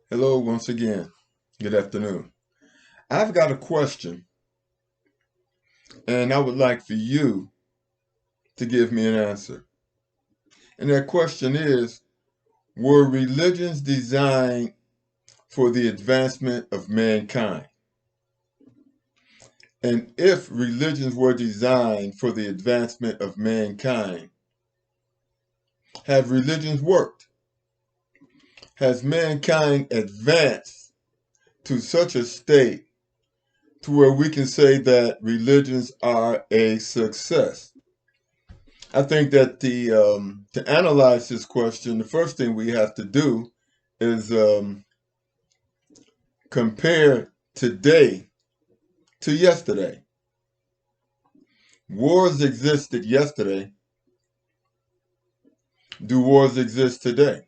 Hello, once again. Good afternoon. I've got a question, and I would like for you to give me an answer. And that question is, were religions designed for the advancement of mankind? And if religions were designed for the advancement of mankind, have religions worked? Has mankind advanced to such a state to where we can say that religions are a success? I think that the to analyze this question, the first thing we have to do is compare today to yesterday. Wars existed yesterday. Do wars exist today?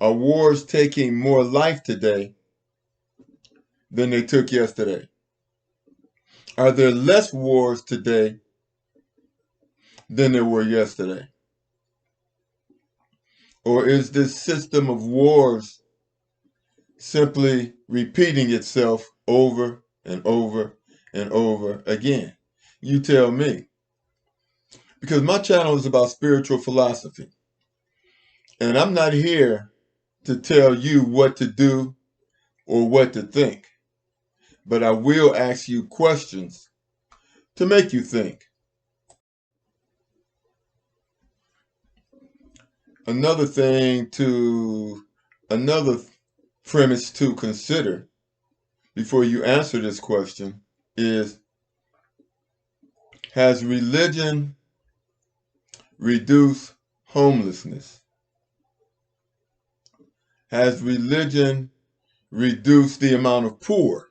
Are wars taking more life today than they took yesterday? Are there less wars today than there were yesterday? Or is this system of wars simply repeating itself over and over and over again? You tell me. Because my channel is about spiritual philosophy. And I'm not here to tell you what to do or what to think. But I will ask you questions to make you think. Another thing to, another premise to consider before you answer this question is, has religion reduced homelessness? Has religion reduced the amount of poor?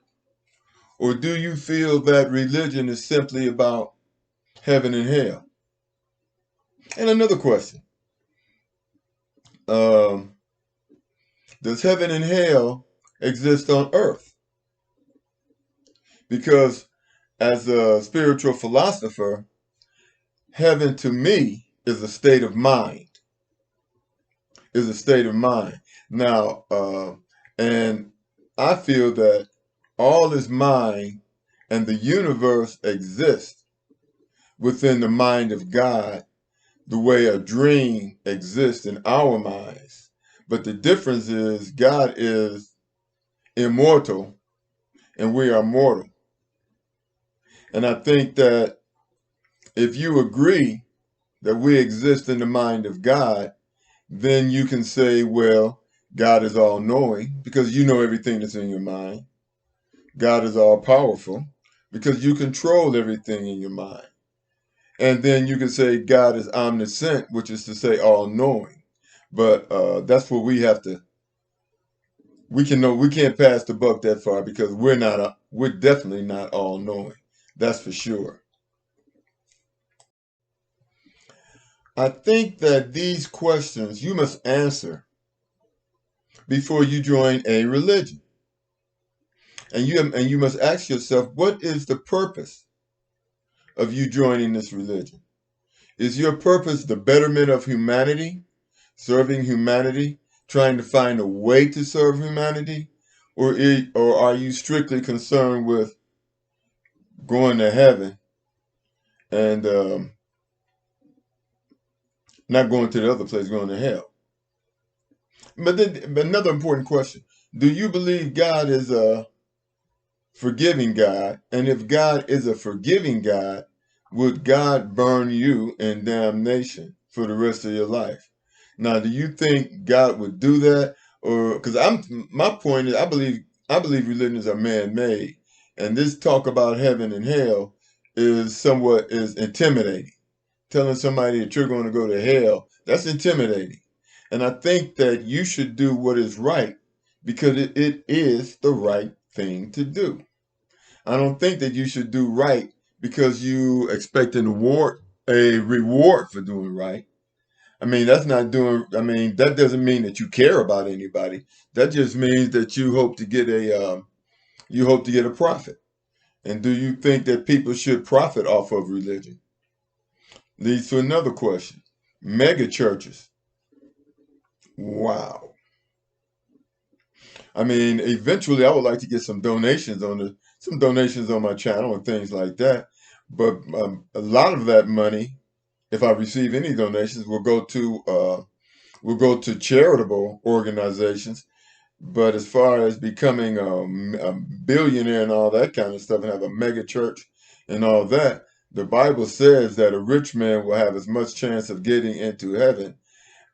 Or do you feel that religion is simply about heaven and hell? And another question, um, does heaven and hell exist on earth? Because as a spiritual philosopher, heaven to me is a state of mind, is a state of mind. Now, and I feel that all is mind and the universe exists within the mind of God the way a dream exists in our minds. But the difference is God is immortal and we are mortal. And I think that if you agree that we exist in the mind of God, then you can say, well, God is all knowing because you know everything that's in your mind. God is all powerful because you control everything in your mind. And then you can say God is omniscient, which is to say all knowing. But that's what we have to. We can know we can't pass the buck that far because we're definitely not all knowing. That's for sure. I think that these questions you must answer before you join a religion, and you must ask yourself, what is the purpose of you joining this religion? Is your purpose the betterment of humanity, serving humanity, trying to find a way to serve humanity, or are you strictly concerned with going to heaven and not going to the other place, going to hell? But another important question: do you believe God is a forgiving God? And if God is a forgiving God, would God burn you in damnation for the rest of your life? Now, do you think God would do that? Or because my point is I believe religions are man-made. And this talk about heaven and hell is intimidating. Telling somebody that you're going to go to hell, that's intimidating. And I think that you should do what is right because it is the right thing to do. I don't think that you should do right because you expect a reward for doing right. I mean, that's not doing, I mean, that doesn't mean that you care about anybody. That just means that you hope to get a profit. And do you think that people should profit off of religion? Leads to another question. Mega churches. Wow. I mean, eventually, I would like to get some donations on some donations on my channel and things like that. But a lot of that money, if I receive any donations, will go to charitable organizations. But as far as becoming a billionaire and all that kind of stuff, and have a mega church and all that, the Bible says that a rich man will have as much chance of getting into heaven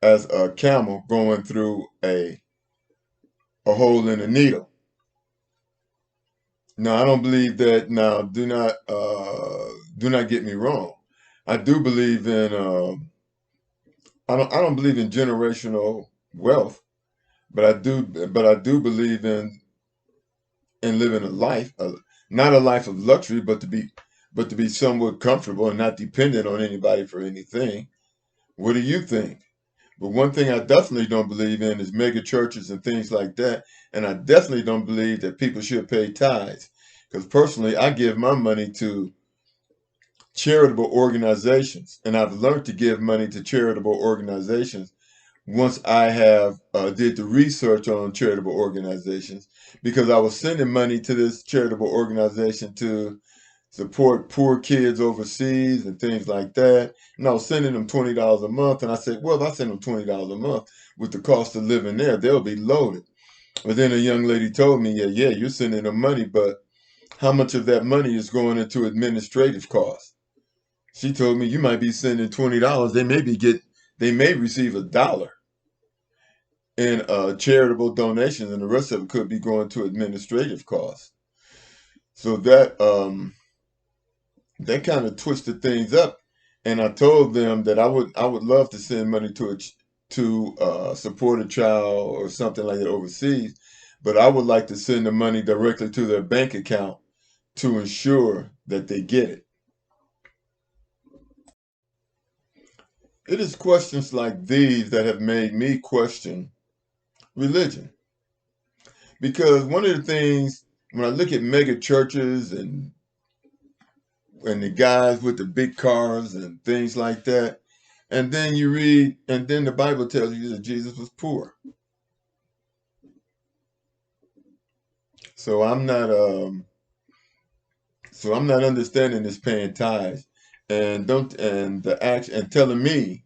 as a camel going through a hole in a needle. Now, I don't believe that. Now, do not get me wrong. I do believe in. I don't believe in generational wealth, but I do believe in living a life, not a life of luxury, but to be somewhat comfortable and not dependent on anybody for anything. What do you think? But one thing I definitely don't believe in is mega churches and things like that. And I definitely don't believe that people should pay tithes. Because personally, I give my money to charitable organizations. And I've learned to give money to charitable organizations once I have did the research on charitable organizations, because I was sending money to this charitable organization to support poor kids overseas and things like that. And I was sending them $20 a month. And I said, well, if I send them $20 a month with the cost of living there, they'll be loaded. But then a young lady told me, yeah, you're sending them money, but how much of that money is going into administrative costs? She told me you might be sending $20. They may receive $1 in charitable donations, and the rest of it could be going to administrative costs. So that kind of twisted things up, and I told them that I would love to send money to support a child or something like that overseas, but I would like to send the money directly to their bank account to ensure that they get it. It is questions like these that have made me question religion, because one of the things when I look at mega churches and the guys with the big cars and things like that. And then you read, and then the Bible tells you that Jesus was poor. So I'm not understanding this paying tithes, and don't and the act and telling me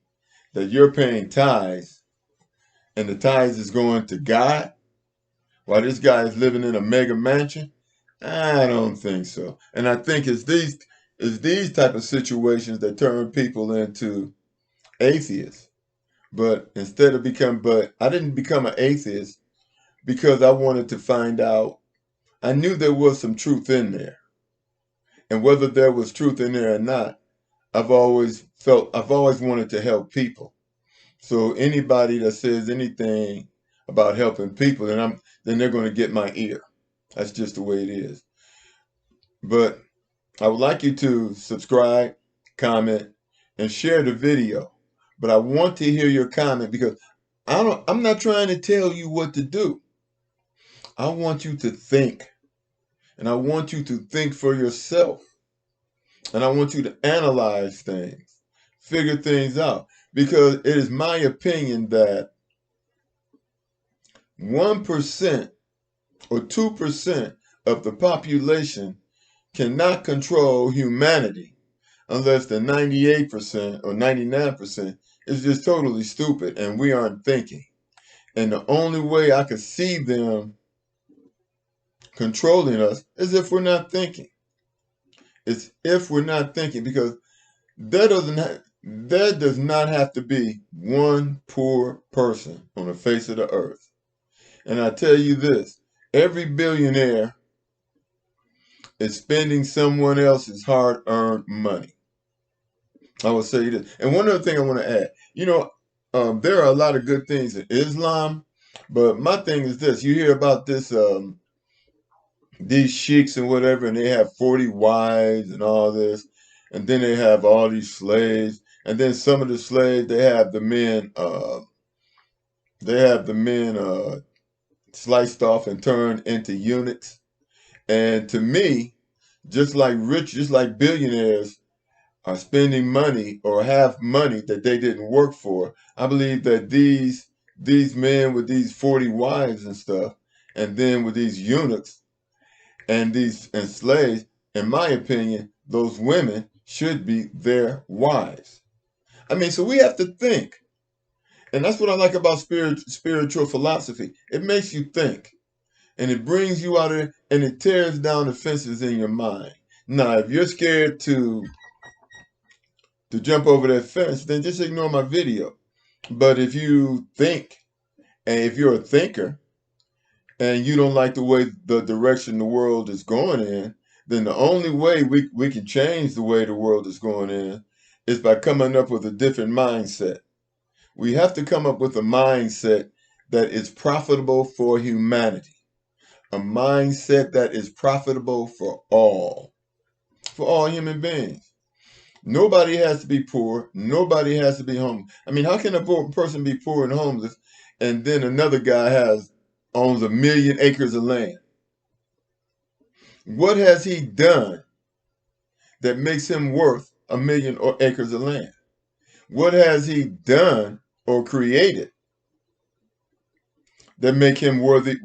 that you're paying tithes and the tithes is going to God while this guy is living in a mega mansion. I don't think so. And I think it's these type of situations that turn people into atheists. But I didn't become an atheist because I wanted to find out. I knew there was some truth in there. And whether there was truth in there or not, I've always wanted to help people. So anybody that says anything about helping people, then they're going to get my ear. That's just the way it is. But I would like you to subscribe, comment, and share the video. But I want to hear your comment because I'm not trying to tell you what to do. I want you to think, and I want you to think for yourself, and I want you to analyze things, figure things out, because it is my opinion that 1% or 2% of the population cannot control humanity unless the 98% or 99% is just totally stupid and we aren't thinking. And the only way I could see them controlling us is if we're not thinking. It's if we're not thinking, because there does not have to be one poor person on the face of the earth. And I tell you this, every billionaire is spending someone else's hard-earned money. I will say this. And one other thing I want to add, there are a lot of good things in Islam, but my thing is this: you hear about these sheiks and whatever, and they have 40 wives and all this, and then they have all these slaves, and then some of the slaves they have the men sliced off and turned into eunuchs. And to me, just like billionaires are spending money or have money that they didn't work for, I believe that these men with these 40 wives and stuff And then with these eunuchs and these enslaved, in my opinion, those women should be their wives. I mean, so we have to think. And that's what I like about spiritual philosophy. It makes you think. And it brings you out of it, and it tears down the fences in your mind. Now, if you're scared to jump over that fence, then just ignore my video. But if you think, and if you're a thinker, and you don't like the way the direction the world is going in, then the only way we can change the way the world is going in is by coming up with a different mindset. We have to come up with a mindset that is profitable for humanity, a mindset that is profitable for all human beings. Nobody has to be poor. Nobody has to be homeless. I mean, how can a poor person be poor and homeless, and then another guy owns 1,000,000 acres of land? What has he done that makes him worth 1,000,000 acres of land? What has he done or created that make him worth a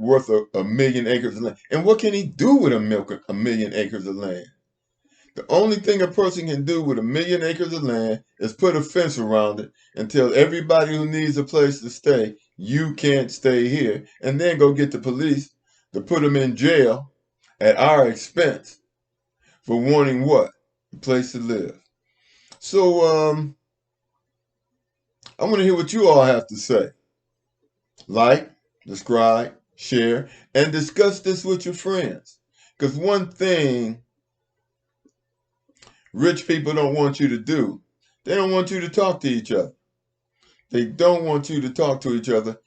1,000,000 acres of land? And what can he do with a 1,000,000 acres of land? The only thing a person can do with 1,000,000 acres of land is put a fence around it and tell everybody who needs a place to stay, you can't stay here, and then go get the police to put them in jail at our expense for wanting what? A place to live. So I want to hear what you all have to say. Like, subscribe, share, and discuss this with your friends. Because one thing rich people don't want you to do, they don't want you to talk to each other. They don't want you to talk to each other,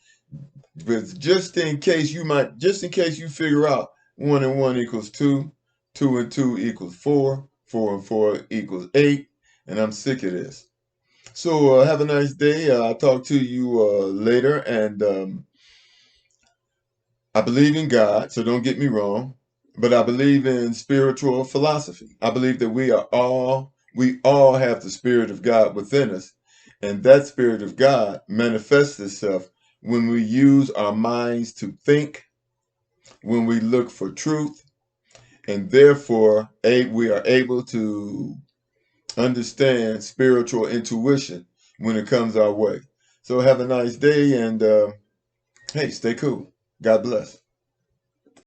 but just in case you figure out 1 and 1 equals 2, 2 and 2 equals 4, 4 and 4 equals 8, and I'm sick of this. So have a nice day. I'll talk to you later, and I believe in God, so don't get me wrong, but I believe in spiritual philosophy. I believe that we all have the Spirit of God within us, and that Spirit of God manifests itself when we use our minds to think, when we look for truth, and therefore we are able to understand spiritual intuition when it comes our way. So have a nice day, and hey, stay cool. God bless.